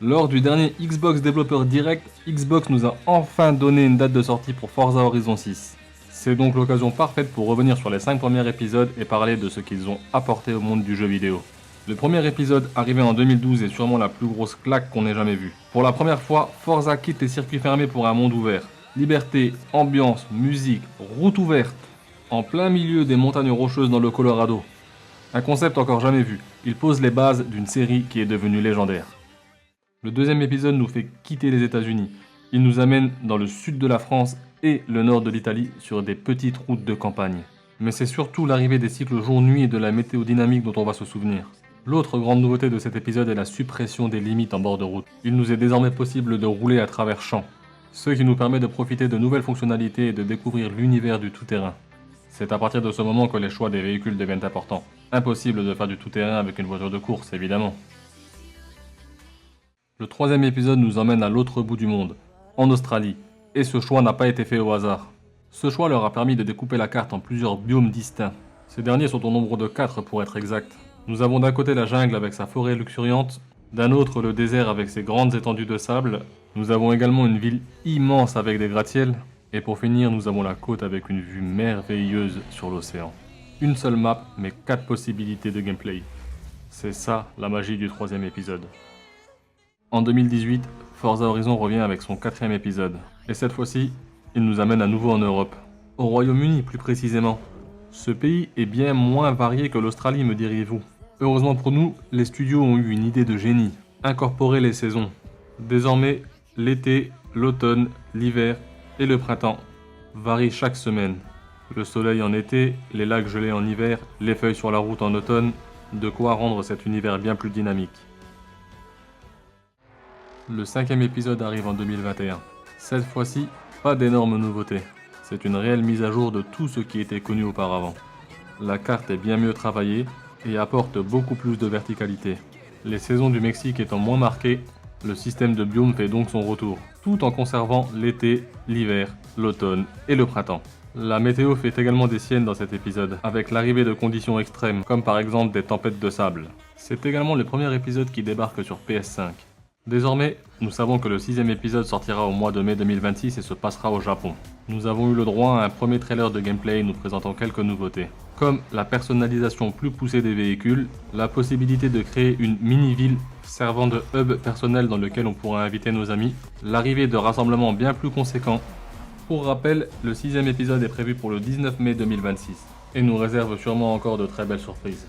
Lors du dernier Xbox Developer Direct, Xbox nous a enfin donné une date de sortie pour Forza Horizon 6. C'est donc l'occasion parfaite pour revenir sur les 5 premiers épisodes et parler de ce qu'ils ont apporté au monde du jeu vidéo. Le premier épisode, arrivé en 2012, est sûrement la plus grosse claque qu'on ait jamais vue. Pour la première fois, Forza quitte les circuits fermés pour un monde ouvert. Liberté, ambiance, musique, route ouverte, en plein milieu des montagnes rocheuses dans le Colorado. Un concept encore jamais vu. Il pose les bases d'une série qui est devenue légendaire. Le deuxième épisode nous fait quitter les États-Unis. Il nous amène dans le sud de la France et le nord de l'Italie sur des petites routes de campagne. Mais c'est surtout l'arrivée des cycles jour-nuit et de la météo dynamique dont on va se souvenir. L'autre grande nouveauté de cet épisode est la suppression des limites en bord de route. Il nous est désormais possible de rouler à travers champs, ce qui nous permet de profiter de nouvelles fonctionnalités et de découvrir l'univers du tout-terrain. C'est à partir de ce moment que les choix des véhicules deviennent importants. Impossible de faire du tout-terrain avec une voiture de course, évidemment. Le troisième épisode nous emmène à l'autre bout du monde, en Australie, et ce choix n'a pas été fait au hasard. Ce choix leur a permis de découper la carte en plusieurs biomes distincts. Ces derniers sont au nombre de 4 pour être exact. Nous avons d'un côté la jungle avec sa forêt luxuriante, d'un autre le désert avec ses grandes étendues de sable, nous avons également une ville immense avec des gratte-ciels, et pour finir nous avons la côte avec une vue merveilleuse sur l'océan. Une seule map, mais 4 possibilités de gameplay. C'est ça la magie du troisième épisode. En 2018, Forza Horizon revient avec son 4e épisode, et cette fois-ci, il nous amène à nouveau en Europe, au Royaume-Uni plus précisément. Ce pays est bien moins varié que l'Australie, me diriez-vous. Heureusement pour nous, les studios ont eu une idée de génie, incorporer les saisons. Désormais, l'été, l'automne, l'hiver et le printemps varient chaque semaine. Le soleil en été, les lacs gelés en hiver, les feuilles sur la route en automne, de quoi rendre cet univers bien plus dynamique. Le 5e épisode arrive en 2021. Cette fois-ci, pas d'énormes nouveautés. C'est une réelle mise à jour de tout ce qui était connu auparavant. La carte est bien mieux travaillée et apporte beaucoup plus de verticalité. Les saisons du Mexique étant moins marquées, le système de biome fait donc son retour, tout en conservant l'été, l'hiver, l'automne et le printemps. La météo fait également des siennes dans cet épisode, avec l'arrivée de conditions extrêmes, comme par exemple des tempêtes de sable. C'est également le premier épisode qui débarque sur PS5. Désormais, nous savons que le 6e épisode sortira au mois de mai 2026 et se passera au Japon. Nous avons eu le droit à un premier trailer de gameplay nous présentant quelques nouveautés, comme la personnalisation plus poussée des véhicules, la possibilité de créer une mini-ville servant de hub personnel dans lequel on pourra inviter nos amis, l'arrivée de rassemblements bien plus conséquents. Pour rappel, le 6e épisode est prévu pour le 19 mai 2026 et nous réserve sûrement encore de très belles surprises.